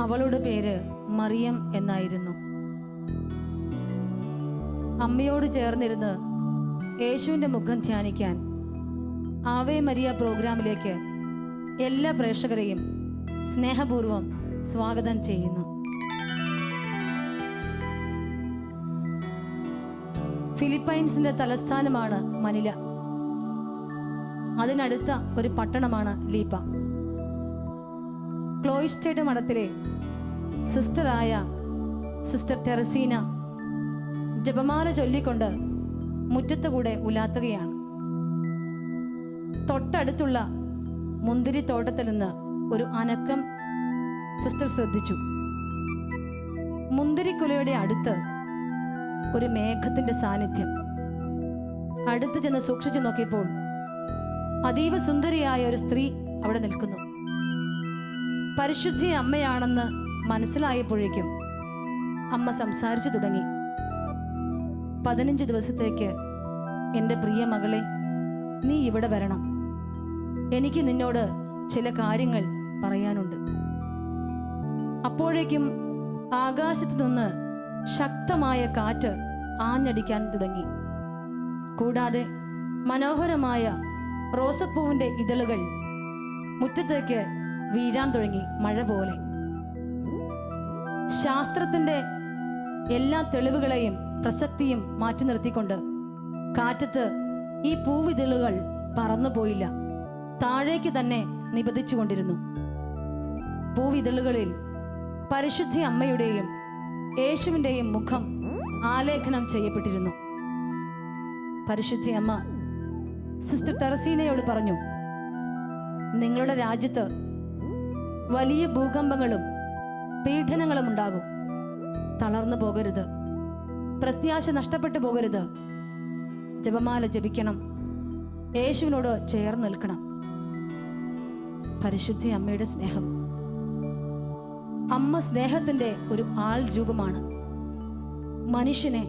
അവളുടെ പേര് മറിയം എന്നായിരുന്നു. അമ്മയോട് ചേർന്നിരുന്ന് യേശുവിൻ്റെ മുഖം ധ്യാനിക്കാൻ ആവേ മരിയ പ്രോഗ്രാമിലേക്ക് എല്ലാ പ്രേക്ഷകരെയും സ്നേഹപൂർവ്വം സ്വാഗതം ചെയ്യുന്നു. ഫിലിപ്പൈൻസിന്റെ തലസ്ഥാനമാണ് മനില. അതിനടുത്ത ഒരു പട്ടണമാണ് ലീപ്പ. ക്ലോയിസ്റ്റേഡ് മഠത്തിലെ സിസ്റ്ററായ സിസ്റ്റർ ടെറസീന ജപമാല ചൊല്ലിക്കൊണ്ട് മുറ്റത്തുകൂടെ ഉലാത്തുകയാണ്. തൊട്ടടുത്തുള്ള മുന്തിരിത്തോട്ടത്തിൽ നിന്ന് ഒരു അനക്കം സിസ്റ്റർ ശ്രദ്ധിച്ചു. മുന്തിരിക്കുലയുടെ അടുത്ത് ഒരു മേഘത്തിന്റെ സാന്നിധ്യം. അടുത്ത് ചെന്ന് സൂക്ഷിച്ചു നോക്കിയപ്പോൾ അതീവ സുന്ദരിയായ ഒരു സ്ത്രീ അവിടെ നിൽക്കുന്നു. പരിശുദ്ധി അമ്മയാണെന്ന് മനസ്സിലായപ്പോഴേക്കും അമ്മ സംസാരിച്ചു തുടങ്ങി. 15 ദിവസത്തേക്ക് എൻ്റെ പ്രിയ മകളെ, നീ ഇവിടെ വരണം. എനിക്ക് നിന്നോട് ചില കാര്യങ്ങൾ പറയാനുണ്ട്. അപ്പോഴേക്കും ആകാശത്ത് നിന്ന് ശക്തമായ കാറ്റ് ആഞ്ഞടിക്കാൻ തുടങ്ങി. കൂടാതെ മനോഹരമായ റോസപ്പൂവിൻ്റെ ഇതളുകൾ മുറ്റത്തേക്ക് വീഴാൻ തുടങ്ങി, മഴ പോലെ. ശാസ്ത്രത്തിൻ്റെ എല്ലാ തെളിവുകളെയും പ്രസക്തിയും മാറ്റി നിർത്തിക്കൊണ്ട് കാറ്റത്ത് ഈ പൂവിതളുകൾ പറന്നുപോയില്ല, താഴേക്ക് തന്നെ നിപതിച്ചുകൊണ്ടിരുന്നു. പൂവിതളുകളിൽ പരിശുദ്ധ അമ്മയുടെയും യേശുവിൻ്റെയും മുഖം ആലേഖനം ചെയ്യപ്പെട്ടിരുന്നു. പരിശുദ്ധ അമ്മ സിസ്റ്റർ ടെറസീനയോട് പറഞ്ഞു, നിങ്ങളുടെ രാജ്യത്ത് വലിയ ഭൂകമ്പങ്ങളും പീഡനങ്ങളും ഉണ്ടാകും. തളർന്നു പോകരുത്, പ്രത്യാശ നഷ്ടപ്പെട്ടു പോകരുത്. ജപമാല ജപിക്കണം, യേശുവിനോട് ചേർന്ന് നിൽക്കണം. പരിശുദ്ധ അമ്മയുടെ സ്നേഹം. അമ്മ സ്നേഹത്തിൻ്റെ ഒരു ആൾ രൂപമാണ്. മനുഷ്യനെ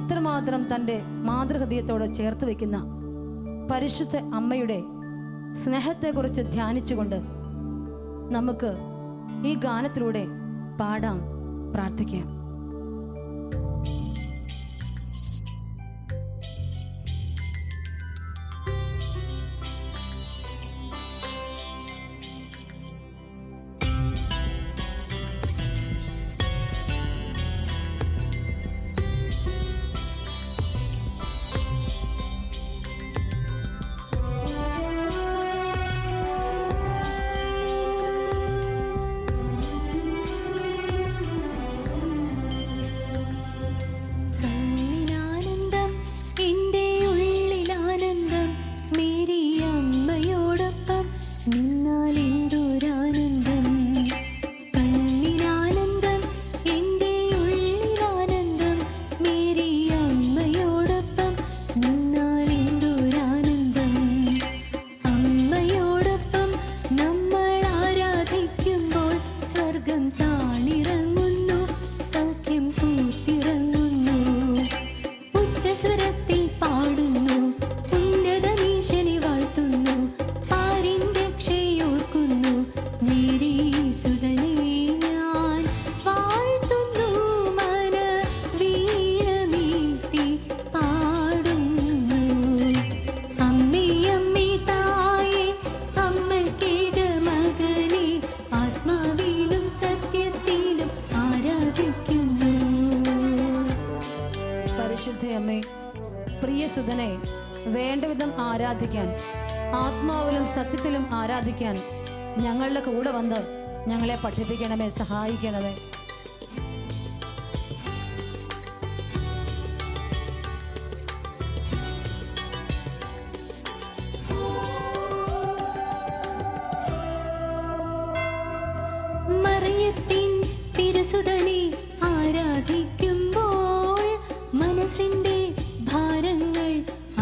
ഇത്രമാത്രം തൻ്റെ മാതൃഹൃദയത്തോട് ചേർത്ത് വയ്ക്കുന്ന പരിശുദ്ധ അമ്മയുടെ സ്നേഹത്തെക്കുറിച്ച് ധ്യാനിച്ചുകൊണ്ട് നമുക്ക് ഈ ഗാനത്തിലൂടെ പാടാം, പ്രാർത്ഥിക്കാം. പരിശുദ്ധയമ്മേ, പ്രിയസുധനെ വേണ്ടവിധം ആരാധിക്കാൻ, ആത്മാവിലും സത്യത്തിലും ആരാധിക്കാൻ ഞങ്ങളുടെ കൂടെ വന്ന് ഞങ്ങളെ പഠിപ്പിക്കണമേ, സഹായിക്കണമേ. മറിയത്തിൻ തിരുസുതനെ ആരാധിക്കുമ്പോൾ മനസ്സിന്റെ ഭാരങ്ങൾ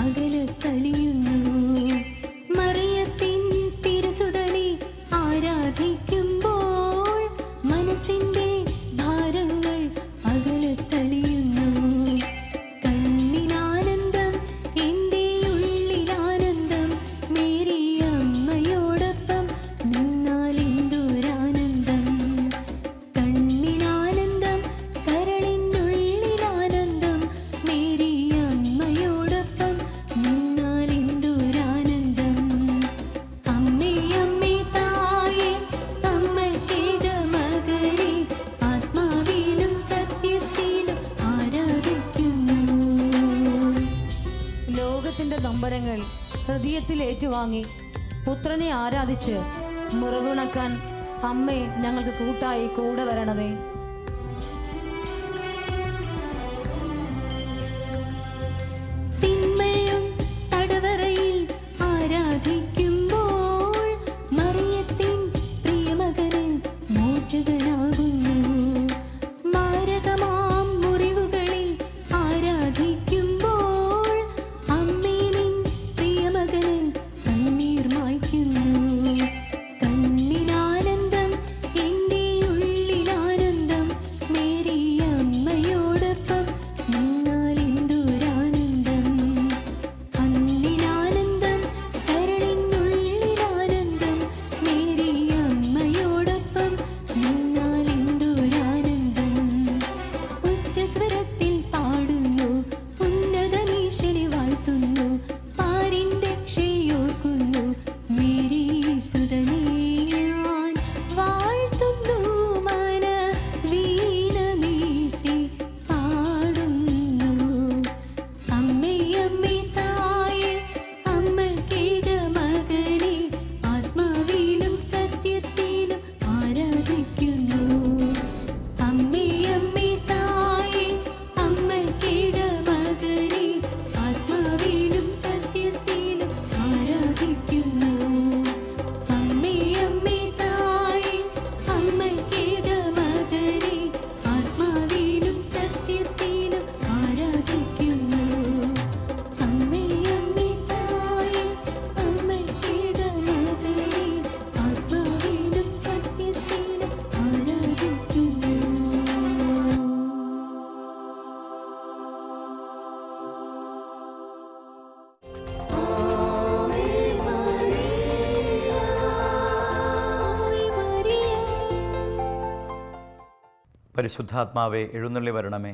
അകലത്തളിയുന്നു. മറിയത്തിൻ തിരുസുതനെ ആരാധിക്കുമ്പോൾ മനസ്സിന്റെ ഭാരങ്ങൾ അകലത്തളിയുന്നു. കണ്ണിനാനന്ദം, എൻ്റെ ഉള്ളിലാനന്ദം, മേരി അമ്മയോടൊപ്പം നിന്നാൽ എന്തൊരാനന്ദം. ഏറ്റുവാങ്ങി പുത്രനെ ആരാധിച്ച് മുറിവുണക്കാൻ അമ്മേ ഞങ്ങൾക്ക് കൂട്ടായി കൂടെ വരണമേ. തിന്മയും തടവറയിൽ ആരാധിക്കുമ്പോൾ മറിയത്തിൻ പ്രിയമകനൻ മോചകനാകുന്നു. മാരകമാം മുറിവുകളിൽ ആരാധിക്കുമ്പോൾ അമ്മേ നിൻ പ്രിയമകനൻ കണ്ണീർ മായ്ക്കുന്നു. കണ്ണിനാനന്ദം എൻ്റെ ഉള്ളിലാനന്ദം മേരി അമ്മയോടൊപ്പം നിന്നാൽ എന്തൊരാനന്ദം. കണ്ണിനാനന്ദം കരളിനുള്ളിലാനന്ദം മേരി അമ്മയോടൊപ്പം നിന്നാൽ എന്തൊരാനന്ദം. ഉച്ചസ്വരത്തിൽ പാടുന്നു ഉന്നതനീശനെ വാഴ്ത്തുന്നു. പാരിൻ്റെ രക്ഷയോർക്കുന്നു മേരി സുതനേ ഞാൻ വാഴ്ത്തുന്നു. മന വീണ നീട്ടി പാടുന്നു. അമ്മേ അമ്മേ തായേ അമ്മക്കേക മകനെ ആത്മാവിലും സത്യത്തിലും ആരാധിക്കുന്നു. അമ്മേ അമ്മേ തായേ അമ്മക്കേക മകനെ ആത്മാവിലും സത്യത്തിലും ആരാധിക്കുന്നു. അമ്മേ അമ്മേ തായേ അമ്മക്കേക മകനെ ആത്മാവിലും സത്യത്തിലും ആരാധിക്കുന്നു. അമ്മേ അമ്മേ തായേ അമ്മക്കേക മകനെ ആത്മാവിലും സത്യത്തിലും ആരാധിക്കുന്നു. പരിശുദ്ധാത്മാവെ എഴുന്നള്ളി വരണമേ.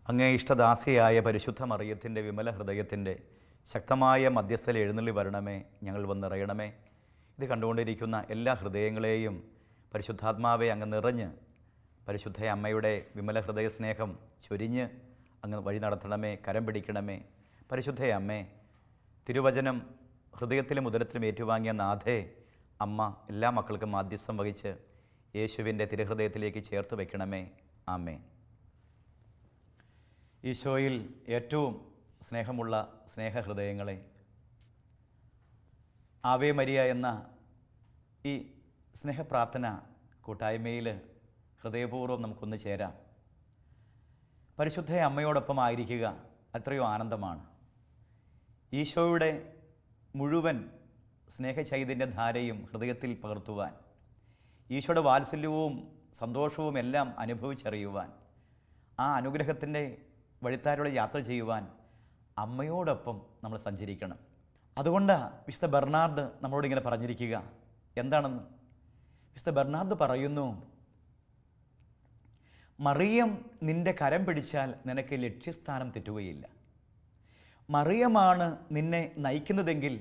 അങ്ങേ ഇഷ്ടദാസിയായ പരിശുദ്ധ മറിയത്തിൻ്റെ വിമല ഹൃദയത്തിൻ്റെ ശക്തമായ മധ്യസ്ഥയിൽ എഴുന്നള്ളി വരണമേ. ഞങ്ങൾ വന്നിറയണമേ. ഇത് കണ്ടുകൊണ്ടിരിക്കുന്ന എല്ലാ ഹൃദയങ്ങളെയും പരിശുദ്ധാത്മാവെ അങ്ങ് നിറഞ്ഞ് പരിശുദ്ധ അമ്മയുടെ വിമല ഹൃദയ സ്നേഹം ചൊരിഞ്ഞ് അങ്ങ് വഴി നടത്തണമേ, കരം പിടിക്കണമേ. പരിശുദ്ധ അമ്മേ, തിരുവചനം ഹൃദയത്തിലും ഉദരത്തിലും ഏറ്റുവാങ്ങിയ നാഥേ, അമ്മ എല്ലാ മക്കൾക്കും മാധ്യസ്ഥം വഹിച്ച് യേശുവിൻ്റെ തിരുഹൃദയത്തിലേക്ക് ചേർത്ത് വയ്ക്കണമേ. ആമേൻ. ഈശോയിൽ ഏറ്റവും സ്നേഹമുള്ള സ്നേഹഹൃദയങ്ങളെ, ആവേ മരിയ എന്ന ഈ സ്നേഹപ്രാർത്ഥന കൂട്ടായ്മയിൽ ഹൃദയപൂർവ്വം നമുക്കൊന്ന് ചേരാം. പരിശുദ്ധ അമ്മയോടൊപ്പം ആയിരിക്കുക അത്രയോ ആനന്ദമാണ്. ഈശോയുടെ മുഴുവൻ സ്നേഹചൈതന്യധാരയും ഹൃദയത്തിൽ പകർത്തുവാൻ, ഈശോയുടെ വാത്സല്യവും സന്തോഷവും എല്ലാം അനുഭവിച്ചറിയുവാൻ, ആ അനുഗ്രഹത്തിൻ്റെ വഴിത്താരോടെ യാത്ര ചെയ്യുവാൻ അമ്മയോടൊപ്പം നമ്മൾ സഞ്ചരിക്കണം. അതുകൊണ്ടാണ് വിശുദ്ധ ബെർണാർഡ് നമ്മളോട് ഇങ്ങനെ പറഞ്ഞിരിക്കുക. എന്താണെന്ന് വിശുദ്ധ ബെർണാർഡ് പറയുന്നു, മറിയം നിൻ്റെ കരം പിടിച്ചാൽ നിനക്ക് ലക്ഷ്യസ്ഥാനം തെറ്റുകയില്ല. മറിയമാണ് നിന്നെ നയിക്കുന്നതെങ്കിൽ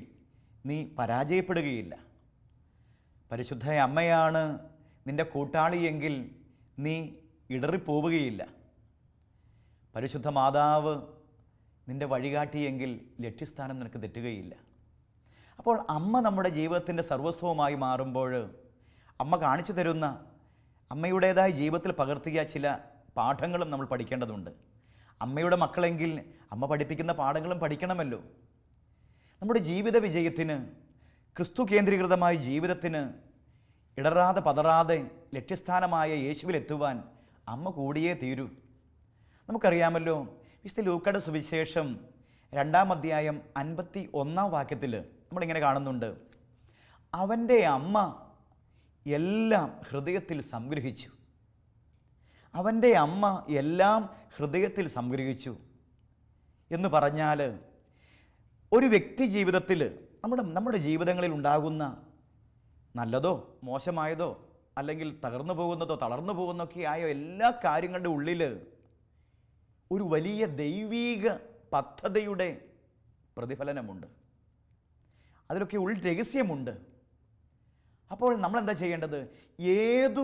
നീ പരാജയപ്പെടുകയില്ല. പരിശുദ്ധ അമ്മയാണ് നിൻ്റെ കൂട്ടാളിയെങ്കിൽ നീ ഇടറിപ്പോവുകയില്ല. പരിശുദ്ധ മാതാവ് നിൻ്റെ വഴികാട്ടിയെങ്കിൽ ലക്ഷ്യസ്ഥാനം നിനക്ക് തെറ്റുകയില്ല. അപ്പോൾ അമ്മ നമ്മുടെ ജീവിതത്തിൻ്റെ സർവസ്വമായി മാറുമ്പോൾ അമ്മ കാണിച്ചു തരുന്ന അമ്മയുടേതായ ജീവിതത്തിൽ പകർത്തിയ ചില പാഠങ്ങളും നമ്മൾ പഠിക്കേണ്ടതുണ്ട്. അമ്മയുടെ മക്കളെങ്കിൽ അമ്മ പഠിപ്പിക്കുന്ന പാഠങ്ങളും പഠിക്കണമല്ലോ. നമ്മുടെ ജീവിത വിജയത്തിന്, ക്രിസ്തു കേന്ദ്രീകൃതമായ ജീവിതത്തിന് ഇടറാതെ പതറാതെ ലക്ഷ്യസ്ഥാനമായ യേശുവിലെത്തുവാൻ അമ്മ കൂടിയേ തീരൂ. നമുക്കറിയാമല്ലോ, വിശുദ്ധ ലൂക്കയുടെ സുവിശേഷം 2-ാം അധ്യായം 51-ാം വാക്യത്തിൽ നമ്മളിങ്ങനെ കാണുന്നുണ്ട്, അവൻ്റെ അമ്മ എല്ലാം ഹൃദയത്തിൽ സംഗ്രഹിച്ചു. അവൻ്റെ അമ്മ എല്ലാം ഹൃദയത്തിൽ സംഗ്രഹിച്ചു എന്ന് പറഞ്ഞാൽ, ഒരു വ്യക്തി ജീവിതത്തിൽ നമ്മുടെ ജീവിതങ്ങളിൽ ഉണ്ടാകുന്ന നല്ലതോ മോശമായതോ അല്ലെങ്കിൽ തകർന്നു പോകുന്നതോ തളർന്നു പോകുന്നതൊക്കെ ആയ എല്ലാ കാര്യങ്ങളുടെ ഉള്ളിൽ ഒരു വലിയ ദൈവീക പദ്ധതിയുടെ പ്രതിഫലനമുണ്ട്. അതിലൊക്കെ ഉൾ രഹസ്യമുണ്ട്. അപ്പോൾ നമ്മളെന്താ ചെയ്യേണ്ടത്? ഏതു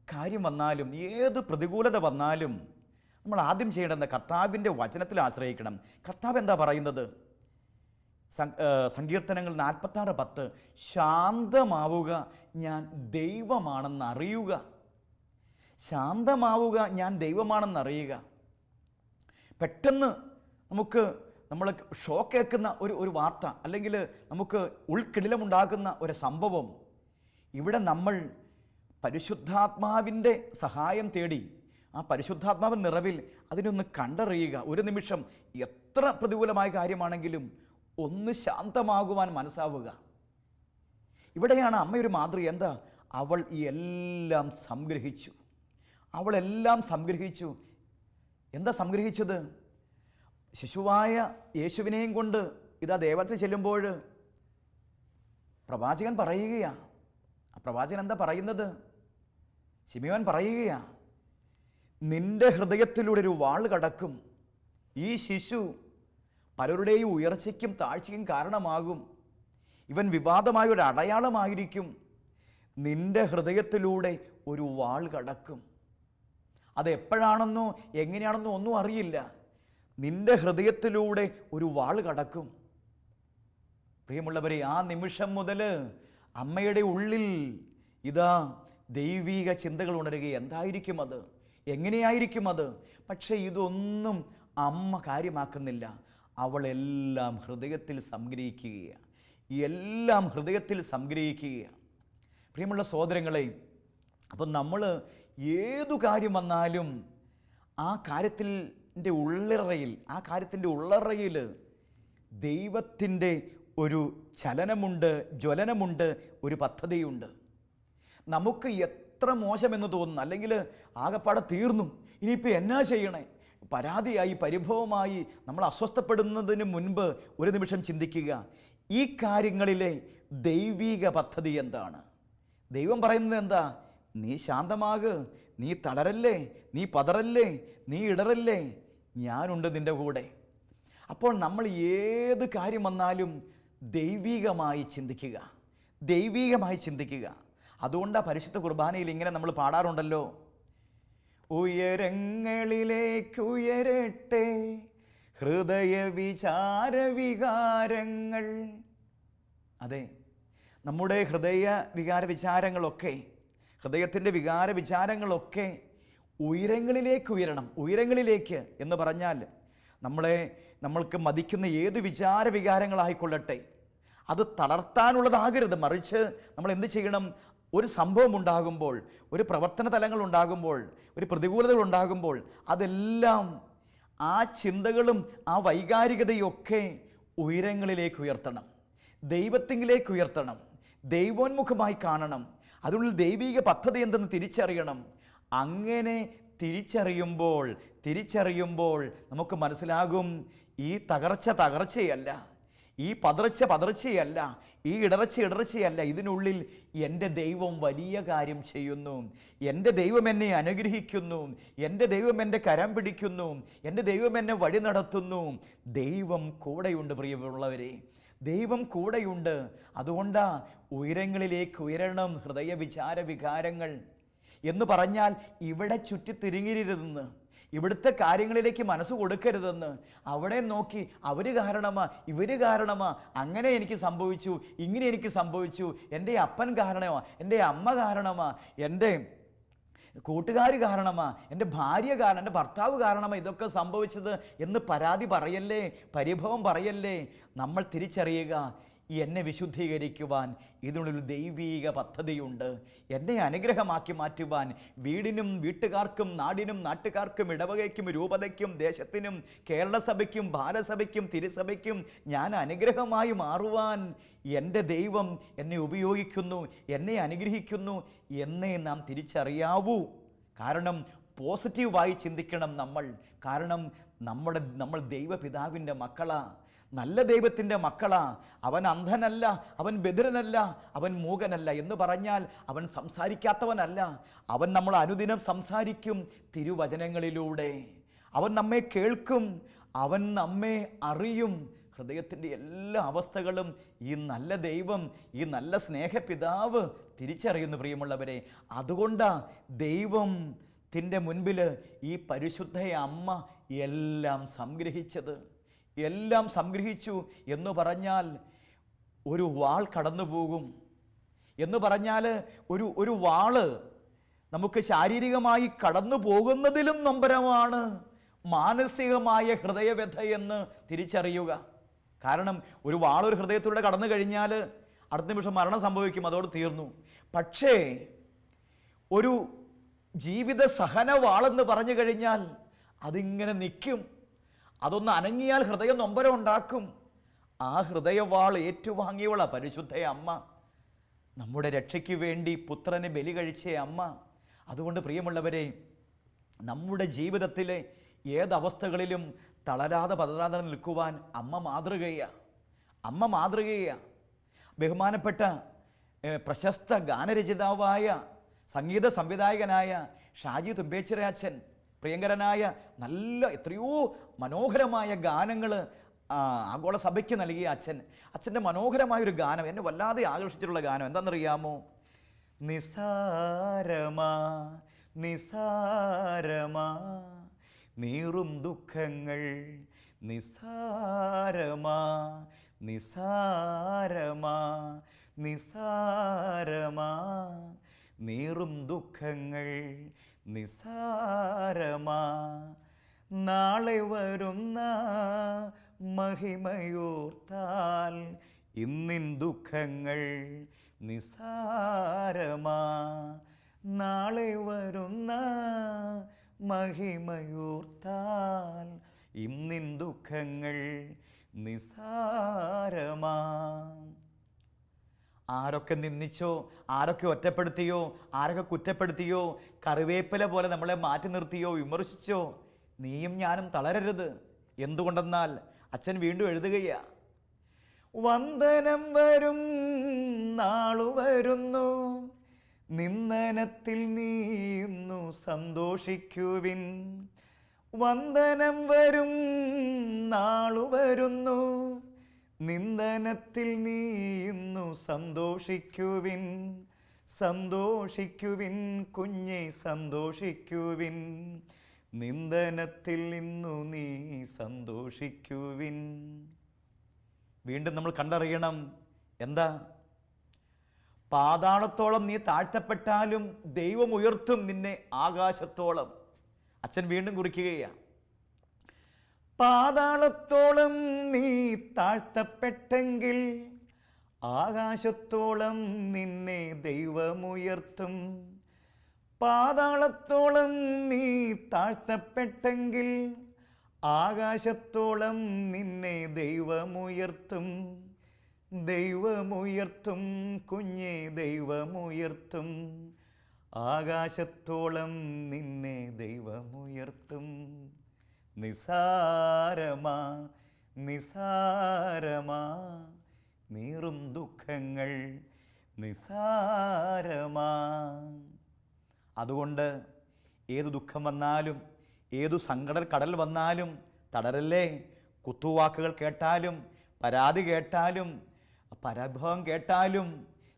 കാര്യം വന്നാലും, ഏത് പ്രതികൂലത വന്നാലും നമ്മൾ ആദ്യം ചെയ്യേണ്ടത് കർത്താവിൻ്റെ വചനത്തിൽ ആശ്രയിക്കണം. കർത്താവ് എന്താ പറയുന്നത്? സങ്കീർത്തനങ്ങൾ 46:10 ശാന്തമാവുക, ഞാൻ ദൈവമാണെന്നറിയുക. ശാന്തമാവുക, ഞാൻ ദൈവമാണെന്നറിയുക. പെട്ടെന്ന് നമ്മൾ ഷോക്കേക്കുന്ന ഒരു വാർത്ത, അല്ലെങ്കിൽ നമുക്ക് ഉൾക്കിടിലമുണ്ടാകുന്ന ഒരു സംഭവം, ഇവിടെ നമ്മൾ പരിശുദ്ധാത്മാവിൻ്റെ സഹായം തേടി ആ പരിശുദ്ധാത്മാവിൻ നിറവിൽ അതിനൊന്ന് കണ്ടറിയുക. ഒരു നിമിഷം എത്ര പ്രതികൂലമായ കാര്യമാണെങ്കിലും ഒന്ന് ശാന്തമാകുവാൻ മനസ്സാവുക. ഇവിടെയാണ് അമ്മയൊരു മാതൃക. എന്താ? അവൾ എല്ലാം സംഗ്രഹിച്ചു. അവളെല്ലാം സംഗ്രഹിച്ചു. എന്താ സംഗ്രഹിച്ചത്? ശിശുവായ യേശുവിനെയും കൊണ്ട് ഇതാ ദേവാലയത്തിൽ ചെല്ലുമ്പോൾ പ്രവാചകൻ പറയുകയാ. ആ പ്രവാചകൻ എന്താ പറയുന്നത്? ശിമയോൻ പറയുകയാ, നിന്റെ ഹൃദയത്തിലൂടെ ഒരു വാൾ കടക്കും. ഈ ശിശു പലരുടെയും ഉയർച്ചയ്ക്കും താഴ്ചയ്ക്കും കാരണമാകും. ഇവൻ വിവാദമായ ഒരു അടയാളമായിരിക്കും. നിന്റെ ഹൃദയത്തിലൂടെ ഒരു വാൾ കടക്കും. അതെപ്പോഴാണെന്നോ എങ്ങനെയാണെന്നോ ഒന്നും അറിയില്ല. നിന്റെ ഹൃദയത്തിലൂടെ ഒരു വാൾ കടക്കും. പ്രിയമുള്ളവരെ, ആ നിമിഷം മുതൽ അമ്മയുടെ ഉള്ളിൽ ഇതാ ദൈവിക ചിന്തകൾ ഉണരുക. എന്തായിരിക്കും അത്? എങ്ങനെയായിരിക്കും അത്? പക്ഷേ ഇതൊന്നും അമ്മ കാര്യമാക്കുന്നില്ല. അവളെല്ലാം ഹൃദയത്തിൽ സംഗ്രഹിക്കുകയാണ്. എല്ലാം ഹൃദയത്തിൽ സംഗ്രഹിക്കുകയാണ്. പ്രിയമുള്ള സഹോദരങ്ങളെ, അപ്പം നമ്മൾ ഏതു കാര്യം വന്നാലും ആ കാര്യത്തിൻ്റെ ഉള്ളറയിൽ ദൈവത്തിൻ്റെ ഒരു ചലനമുണ്ട്, ജ്വലനമുണ്ട്, ഒരു പദ്ധതിയുണ്ട്. നമുക്ക് എത്ര മോശമെന്ന് തോന്നുന്നു, അല്ലെങ്കിൽ ആകപ്പാടെ തീർന്നു, ഇനിയിപ്പോൾ എന്നാ ചെയ്യണേ, പരാതിയായി പരിഭവമായി നമ്മൾ അസ്വസ്ഥപ്പെടുന്നതിന് മുൻപ് ഒരു നിമിഷം ചിന്തിക്കുക, ഈ കാര്യങ്ങളിലെ ദൈവിക പദ്ധതി എന്താണ്? ദൈവം പറയുന്നത് എന്താ? നീ ശാന്തമാക്, നീ തളരല്ലേ, നീ പതറല്ലേ, നീ ഇടറല്ലേ, ഞാനുണ്ട് നിൻ്റെ കൂടെ. അപ്പോൾ നമ്മൾ ഏത് കാര്യം വന്നാലും ദൈവികമായി ചിന്തിക്കുക. അതുകൊണ്ടാണ് പരിശുദ്ധ കുർബാനയിൽ ഇങ്ങനെ നമ്മൾ പാടാറുണ്ടല്ലോ, ഉയരങ്ങളിലേക്കുയരട്ടെ ഹൃദയ വിചാര വികാരങ്ങൾ. അതെ, നമ്മുടെ ഹൃദയത്തിൻ്റെ വികാര വിചാരങ്ങളൊക്കെ ഉയരങ്ങളിലേക്ക് ഉയരണം. ഉയരങ്ങളിലേക്ക് എന്ന് പറഞ്ഞാൽ നമ്മൾക്ക് മതിക്കുന്ന ഏത് വിചാര വികാരങ്ങളായിക്കൊള്ളട്ടെ, അത് തളർത്താനുള്ളതാകരുത്. മറിച്ച് നമ്മൾ എന്ത് ചെയ്യണം? ഒരു സംഭവം ഉണ്ടാകുമ്പോൾ, ഒരു പ്രവർത്തന തലങ്ങൾ ഉണ്ടാകുമ്പോൾ, ഒരു പ്രതികൂലതകൾ ഉണ്ടാകുമ്പോൾ, അതെല്ലാം ആ ചിന്തകളും ആ വൈകാരികതയൊക്കെ ഉയരങ്ങളിലേക്ക് ഉയർത്തണം, ദൈവത്തിലേക്ക് ഉയർത്തണം, ദൈവോന്മുഖമായി കാണണം. അതിനുള്ളിൽ ദൈവിക പദ്ധതി എന്തെന്ന് തിരിച്ചറിയണം. അങ്ങനെ തിരിച്ചറിയുമ്പോൾ നമുക്ക് മനസ്സിലാകും, ഈ തകർച്ചയല്ല, ഈ പതർച്ചയല്ല, ഈ ഇടർച്ചയല്ല. ഇതിനുള്ളിൽ എൻ്റെ ദൈവം വലിയ കാര്യം ചെയ്യുന്നു. എൻ്റെ ദൈവം എന്നെ അനുഗ്രഹിക്കുന്നു. എൻ്റെ ദൈവം എൻ്റെ കരം പിടിക്കുന്നു. എൻ്റെ ദൈവം എന്നെ വഴി നടത്തുന്നു. ദൈവം കൂടെയുണ്ട്. പ്രിയമുള്ളവരെ, ദൈവം കൂടെയുണ്ട്. അതുകൊണ്ടാ ഉയരങ്ങളിലേക്ക് ഉയരണം ഹൃദയ വിചാര വികാരങ്ങൾ എന്ന് പറഞ്ഞാൽ ഇവിടെ ചുറ്റിത്തിരിങ്ങരുതെന്ന്, ഇവിടുത്തെ കാര്യങ്ങളിലേക്ക് മനസ്സ് കൊടുക്കരുതെന്ന്. അവിടെ നോക്കി അവർ കാരണമാ, ഇവർ കാരണമാ, അങ്ങനെ എനിക്ക് സംഭവിച്ചു, ഇങ്ങനെ എനിക്ക് സംഭവിച്ചു, എൻ്റെ അപ്പൻ കാരണമാ, എൻ്റെ അമ്മ കാരണമാ, എൻ്റെ കൂട്ടുകാർ കാരണമാ, എൻ്റെ ഭാര്യ കാരണം, എൻ്റെ ഭർത്താവ് കാരണമാ ഇതൊക്കെ സംഭവിച്ചത് എന്ന് പരാതി പറയല്ലേ, പരിഭവം പറയല്ലേ. നമ്മൾ തിരിച്ചറിയുക, എന്നെ വിശുദ്ധീകരിക്കുവാൻ ഇതിനുള്ളൊരു ദൈവീക പദ്ധതിയുണ്ട്. എന്നെ അനുഗ്രഹമാക്കി മാറ്റുവാൻ വീടിനും വീട്ടുകാർക്കും നാടിനും നാട്ടുകാർക്കും ഇടവകയ്ക്കും രൂപതയ്ക്കും ദേശത്തിനും കേരള സഭയ്ക്കും ഭാരതസഭയ്ക്കും തിരുസഭയ്ക്കും ഞാൻ അനുഗ്രഹമായി മാറുവാൻ എൻ്റെ ദൈവം എന്നെ ഉപയോഗിക്കുന്നു, എന്നെ അനുഗ്രഹിക്കുന്നു എന്നേ നാം തിരിച്ചറിയാവൂ. കാരണം പോസിറ്റീവായി ചിന്തിക്കണം നമ്മൾ. കാരണം നമ്മൾ ദൈവപിതാവിൻ്റെ മക്കളാ, നല്ല ദൈവത്തിൻ്റെ മക്കളാ. അവൻ അന്ധനല്ല, അവൻ ബധിരനല്ല, അവൻ മൂകനല്ല എന്ന് പറഞ്ഞാൽ അവൻ സംസാരിക്കാത്തവനല്ല. അവൻ നമ്മൾ അനുദിനം സംസാരിക്കും തിരുവചനങ്ങളിലൂടെ. അവൻ നമ്മെ കേൾക്കും, അവൻ നമ്മെ അറിയും. ഹൃദയത്തിൻ്റെ എല്ലാ അവസ്ഥകളും ഈ നല്ല ദൈവം, ഈ നല്ല സ്നേഹപിതാവ് തിരിച്ചറിയുന്നു. പ്രിയമുള്ളവരെ, അതുകൊണ്ടാണ് ദൈവത്തിൻ്റെ മുൻപിൽ ഈ പരിശുദ്ധ അമ്മ എല്ലാം സംഗ്രഹിച്ചത്. എല്ലാം സംഗ്രഹിച്ചു എന്ന് പറഞ്ഞാൽ ഒരു വാൾ കടന്നു പോകും. എന്ന് പറഞ്ഞാൽ ഒരു വാള് നമുക്ക് ശാരീരികമായി കടന്നു പോകുന്നതിലും നൊമ്പരമാണ് മാനസികമായ ഹൃദയവ്യഥ എന്ന് തിരിച്ചറിയുക. കാരണം ഒരു വാളൊരു ഹൃദയത്തിലൂടെ കടന്നു കഴിഞ്ഞാൽ അടുത്ത നിമിഷം മരണം സംഭവിക്കും, അതോട് തീർന്നു. പക്ഷേ ഒരു ജീവിത സഹന വാളെന്ന് പറഞ്ഞു കഴിഞ്ഞാൽ അതിങ്ങനെ നിൽക്കും. അതൊന്ന് അനങ്ങിയാൽ ഹൃദയം നൊമ്പരം ഉണ്ടാക്കും. ആ ഹൃദയവാൾ ഏറ്റുവാങ്ങിയവള പരിശുദ്ധ അമ്മ, നമ്മുടെ രക്ഷയ്ക്ക് വേണ്ടി പുത്രനെ ബലി കഴിച്ച അമ്മ. അതുകൊണ്ട് പ്രിയമുള്ളവരെ, നമ്മുടെ ജീവിതത്തിലെ ഏതവസ്ഥകളിലും തളരാതെ പതരാതെ നിൽക്കുവാൻ അമ്മ മാതൃകയാണ്. ബഹുമാനപ്പെട്ട പ്രശസ്ത ഗാനരചിതാവായ സംഗീത സംവിധായകനായ ഷാജി തുമ്പേച്ചിറ അച്ഛൻ, പ്രിയങ്കരനായ നല്ല എത്രയോ മനോഹരമായ ഗാനങ്ങൾ ആഗോള സഭയ്ക്ക് നൽകിയ അച്ഛൻ്റെ മനോഹരമായൊരു ഗാനം എന്നെ വല്ലാതെ ആകർഷിച്ചിട്ടുള്ള ഗാനം എന്താണെന്നറിയാമോ? നിസാരമാ നിസാരമാ നീറും ദുഃഖങ്ങൾ, നിസാരമാ നിസാരമാ നിസാരമാ നീറും ദുഃഖങ്ങൾ, നിസാരമാ നാളെ വരുന്ന മഹിമയോർത്താൽ ഇന്നിൻ ദുഃഖങ്ങൾ നിസാരമാ. നാളെ വരുന്ന മഹിമയോർത്താൽ ഇന്നിൻ ദുഃഖങ്ങൾ നിസാരമാ. ആരൊക്കെ നിന്ദിച്ചോ, ആരൊക്കെ ഒറ്റപ്പെടുത്തിയോ, ആരൊക്കെ കുറ്റപ്പെടുത്തിയോ, കറിവേപ്പില പോലെ നമ്മളെ മാറ്റി നിർത്തിയോ, വിമർശിച്ചോ, നീയും ഞാനും തളരരുത്. എന്തുകൊണ്ടെന്നാൽ അച്ഛൻ വീണ്ടും എഴുതുകയാ, വന്ദനം വരും നാളു വരുന്നു, നിന്ദനത്തിൽ നീയുന്നു സന്തോഷിക്കുവിൻ. വന്ദനം വരും നാളു വരുന്നു, നിന്ദനത്തിൽ നീയുന്നു സന്തോഷിക്കുവിൻ. സന്തോഷിക്കുവിൻ കുഞ്ഞെ സന്തോഷിക്കുവിൻ, നിന്ദനത്തിൽ ഇന്നു നീ സന്തോഷിക്കുവിൻ. വീണ്ടും നമ്മൾ കണ്ടറിയണം, എന്താ? പാതാളത്തോളം നീ താഴ്ത്തപ്പെട്ടാലും ദൈവം ഉയർത്തും നിന്നെ ആകാശത്തോളം. അച്ഛൻ വീണ്ടും കുറിക്കുകയാണ്, പാതാളത്തോളം നീ താഴ്ത്തപ്പെട്ടെങ്കിൽ ആകാശത്തോളം നിന്നെ ദൈവമുയർത്തും. പാതാളത്തോളം നീ താഴ്ത്തപ്പെട്ടെങ്കിൽ ആകാശത്തോളം നിന്നെ ദൈവമുയർത്തും. ദൈവമുയർത്തും കുഞ്ഞെ ദൈവമുയർത്തും, ആകാശത്തോളം നിന്നെ ദൈവമുയർത്തും. നിസാരമാ നിസാരമാ നീറും ദുഃഖങ്ങൾ, നിസാരമാ. അതുകൊണ്ട് ഏതു ദുഃഖം വന്നാലും, ഏതു സങ്കട കടൽ വന്നാലും തളരല്ലേ. കുത്തുവാക്കുകൾ കേട്ടാലും, പരാതി കേട്ടാലും, പരാഭവം കേട്ടാലും,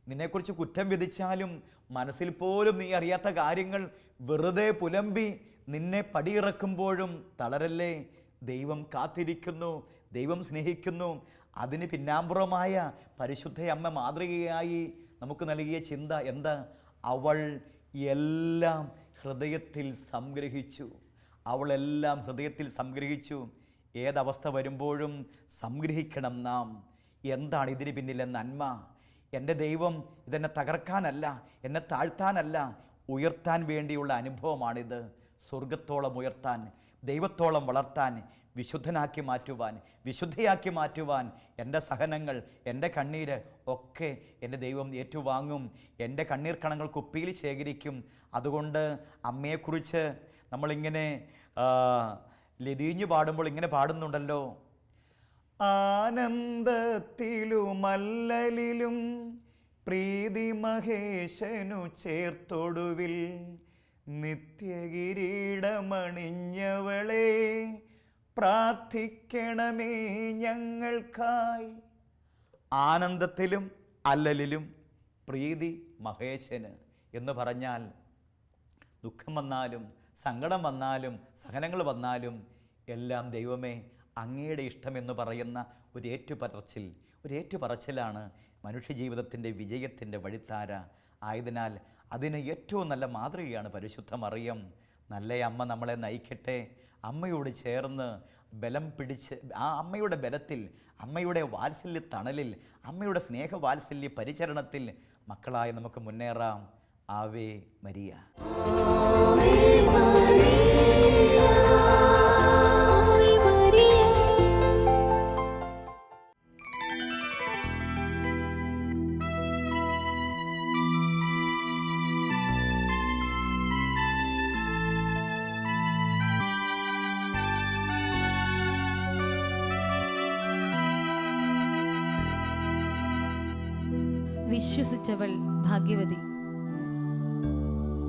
നിന്നെക്കുറിച്ച് കുറ്റം വിധിച്ചാലും, മനസ്സിൽ പോലും നീ അറിയാത്ത കാര്യങ്ങൾ വെറുതെ പുലമ്പി നിന്നെ പടിയിറക്കുമ്പോഴും തളരല്ലേ. ദൈവം കാത്തിരിക്കുന്നു, ദൈവം സ്നേഹിക്കുന്നു. അതിന് പിന്നാമ്പുറമായ പരിശുദ്ധ അമ്മ മാതൃകയായി നമുക്ക് നൽകിയ ചിന്ത എന്താ? അവൾ എല്ലാം ഹൃദയത്തിൽ സംഗ്രഹിച്ചു. അവളെല്ലാം ഹൃദയത്തിൽ സംഗ്രഹിച്ചു. ഏതവസ്ഥ വരുമ്പോഴും സംഗ്രഹിക്കണം നാം. എന്താണ് ഇതിന് പിന്നിലെ നന്മ? എൻ്റെ ദൈവം ഇതെന്നെ തകർക്കാനല്ല, എന്നെ താഴ്ത്താനല്ല, ഉയർത്താൻ വേണ്ടിയുള്ള അനുഭവമാണിത്. സ്വർഗത്തോളം ഉയർത്താൻ, ദൈവത്തോളം വളർത്താൻ, വിശുദ്ധനാക്കി മാറ്റുവാൻ, വിശുദ്ധയാക്കി മാറ്റുവാൻ എൻ്റെ സഹനങ്ങൾ, എൻ്റെ കണ്ണീര് ഒക്കെ എൻ്റെ ദൈവം ഏറ്റുവാങ്ങും. എൻ്റെ കണ്ണീർ കണങ്ങൾ കുപ്പിയിൽ ശേഖരിക്കും. അതുകൊണ്ട് അമ്മയെക്കുറിച്ച് നമ്മളിങ്ങനെ ലതീഞ്ഞു പാടുമ്പോൾ ഇങ്ങനെ പാടുന്നുണ്ടല്ലോ, ആനന്ദത്തിലുമല്ലലിലും പ്രീതി മഹേശനു ചേർത്തൊടുവിൽ നിത്യകിരീടമണിഞ്ഞവളെ പ്രാർത്ഥിക്കണമേ ഞങ്ങൾക്കായി. ആനന്ദത്തിലും അല്ലലിലും പ്രീതി മഹേശന് എന്ന് പറഞ്ഞാൽ ദുഃഖം വന്നാലും, സങ്കടം വന്നാലും, സഹനങ്ങൾ വന്നാലും എല്ലാം ദൈവമേ അങ്ങയുടെ ഇഷ്ടമെന്ന് പറയുന്ന ഒരു ഏറ്റുപറച്ചിലാണ് മനുഷ്യജീവിതത്തിൻ്റെ വിജയത്തിൻ്റെ വഴിത്താര. ആയതിനാൽ അതിന് ഏറ്റവും നല്ല മാതൃകയാണ് പരിശുദ്ധ മറിയം. നല്ല അമ്മ നമ്മളെ നയിക്കട്ടെ. അമ്മയോട് ചേർന്ന് ബലം പിടിച്ച് ആ അമ്മയുടെ ബലത്തിൽ, അമ്മയുടെ വാത്സല്യ തണലിൽ, അമ്മയുടെ സ്നേഹവാത്സല്യ പരിചരണത്തിൽ മക്കളായി നമുക്ക് മുന്നേറാം. Ave Maria. വിശ്വസിച്ചവൾ ഭാഗ്യവതി.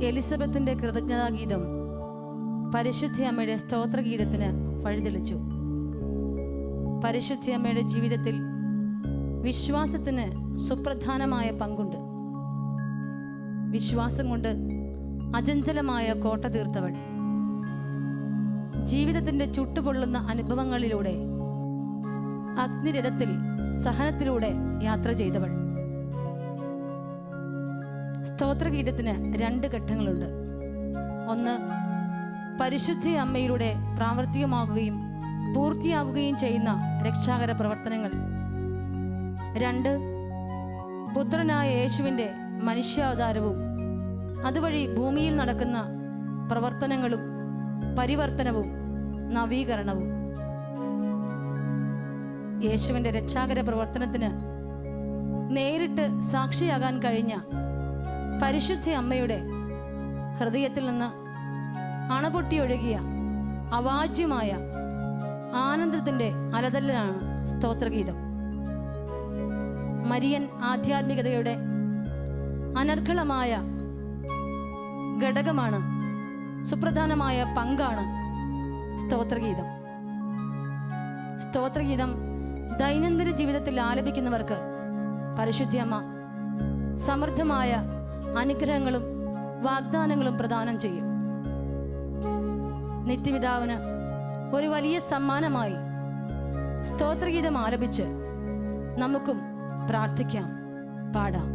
എലിസബത്തിന്റെ കൃതജ്ഞതാഗീതം പരിശുദ്ധ അമ്മയുടെ സ്തോത്രഗീതത്തിന് വഴിതെളിച്ചു. പരിശുദ്ധ അമ്മയുടെ ജീവിതത്തിൽ വിശ്വാസത്തിന് സുപ്രധാനമായ പങ്കുണ്ട്. വിശ്വാസം കൊണ്ട് അചഞ്ചലമായ കോട്ട തീർത്തവൾ, ജീവിതത്തിന്റെ ചുട്ടുപൊള്ളുന്ന അനുഭവങ്ങളിലൂടെ അഗ്നിരഥത്തിൽ സഹനത്തിലൂടെ യാത്ര ചെയ്തവൾ. സ്തോത്രഗീതത്തിന് 2 ഘട്ടങ്ങളുണ്ട്. ഒന്ന്, പരിശുദ്ധ അമ്മയിലൂടെ പ്രാവർത്തികമാകുകയും പൂർത്തിയാകുകയും ചെയ്യുന്ന രക്ഷാകര പ്രവർത്തനങ്ങൾ. 2, പുത്രനായ യേശുവിൻ്റെ മനുഷ്യാവതാരവും അതുവഴി ഭൂമിയിൽ നടക്കുന്ന പ്രവർത്തനങ്ങളും പരിവർത്തനവും നവീകരണവും. യേശുവിൻ്റെ രക്ഷാകര പ്രവർത്തനത്തിന് നേരിട്ട് സാക്ഷിയാകാൻ കഴിഞ്ഞ പരിശുദ്ധ അമ്മയുടെ ഹൃദയത്തിൽ നിന്ന് അണപൊട്ടിയൊഴുകിയ അവാച്യമായ ആനന്ദത്തിൻ്റെ അലതല്ലാണ് സ്തോത്രഗീതം. മരിയൻ ആധ്യാത്മികതയുടെ അനർഘളമായ ഘടകമാണ്, സുപ്രധാനമായ പങ്കാണ് സ്തോത്രഗീതം. സ്തോത്രഗീതം ദൈനംദിന ജീവിതത്തിൽ ആലപിക്കുന്നവർക്ക് പരിശുദ്ധയമ്മ സമൃദ്ധമായ അനുഗ്രഹങ്ങളും വാഗ്ദാനങ്ങളും പ്രദാനം ചെയ്യും. നിത്യപിതാവിന് ഒരു വലിയ സമ്മാനമായി സ്തോത്രഗീതം ആലപിച്ച് നമുക്കും പ്രാർത്ഥിക്കാം, പാടാം.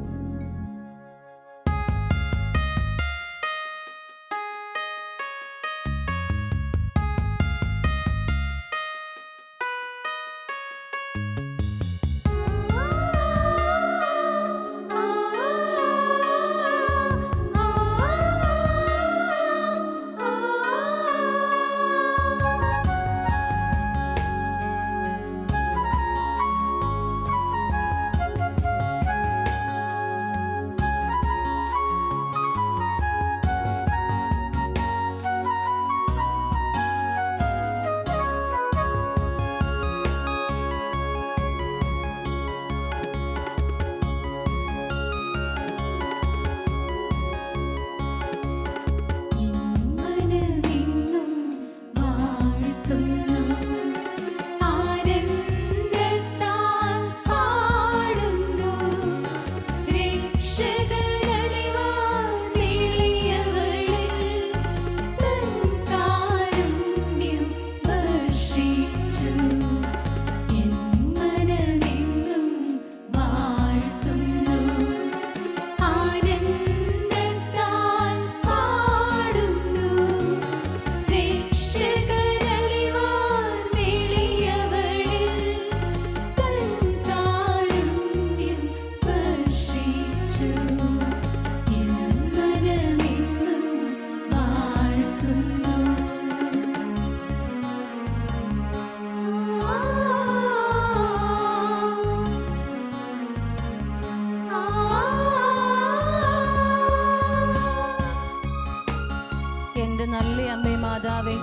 മാതാവേ,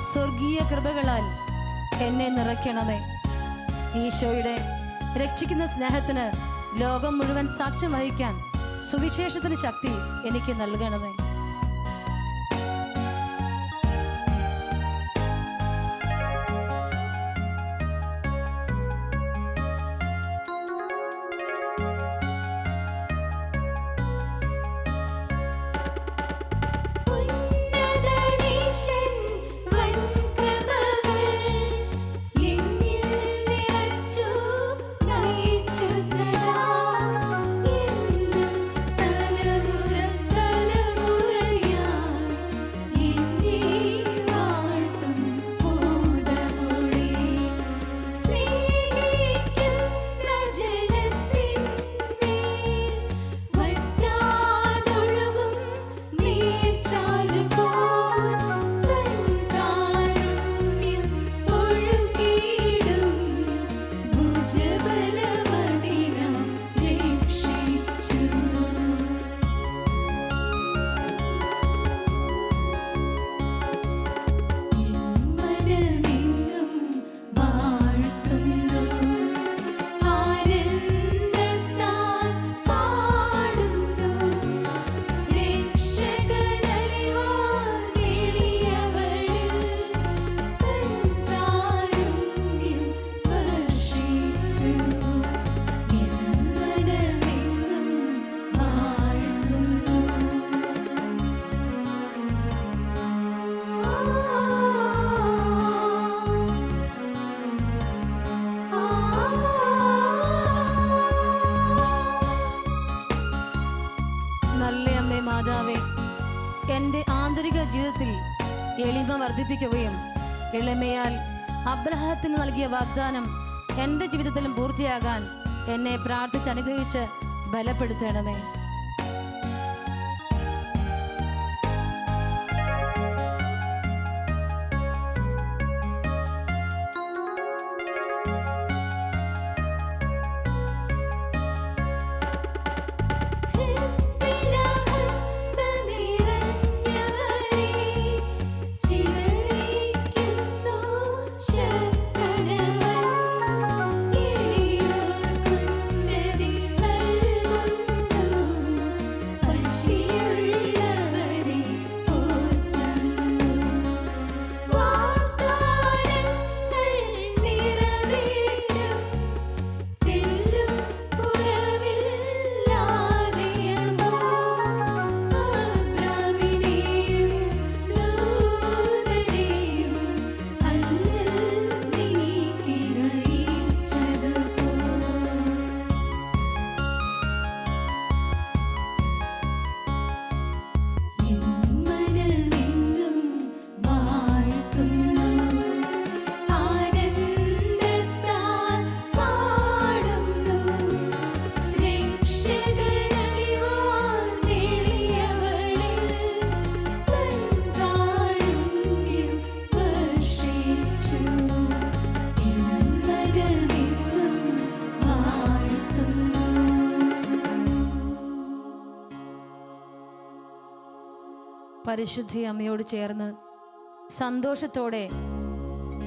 സ്വർഗീയ കൃപകളാൽ എന്നെ നിറയ്ക്കണമേ. ഈശോയുടെ രക്ഷിക്കുന്ന സ്നേഹത്തിന് ലോകം മുഴുവൻ സാക്ഷ്യം വഹിക്കാൻ സുവിശേഷത്തിന് ശക്തി എനിക്ക് നൽകണമേ. മാതാവേ, എൻ്റെ ആന്തരിക ജീവിതത്തിൽ എളിമ വർദ്ധിപ്പിക്കുകയും എളിമയാൽ അബ്രഹാത്തിന് നൽകിയ വാഗ്ദാനം എൻ്റെ ജീവിതത്തിലും പൂർത്തിയാകാൻ എന്നെ പ്രാർത്ഥിച്ച് അനുഗ്രഹിച്ച് ബലപ്പെടുത്തണമേ. പരിശുദ്ധ അമ്മയോട് ചേർന്ന് സന്തോഷത്തോടെ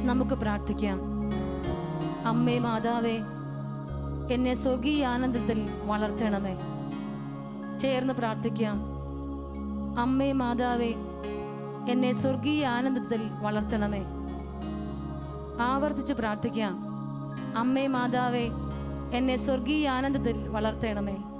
നമുക്ക് പ്രാർത്ഥിക്കാം. അമ്മേ മാതാവേ, എന്നെ സ്വർഗീയ ആനന്ദത്തിൽ വളർത്തണമേ. ചേർന്ന് പ്രാർത്ഥിക്കാം. അമ്മേ മാതാവേ, എന്നെ സ്വർഗീയ ആനന്ദത്തിൽ വളർത്തണമേ. ആവർത്തിച്ച് പ്രാർത്ഥിക്കാം. അമ്മേ മാതാവേ, എന്നെ സ്വർഗീയ ആനന്ദത്തിൽ വളർത്തണമേ.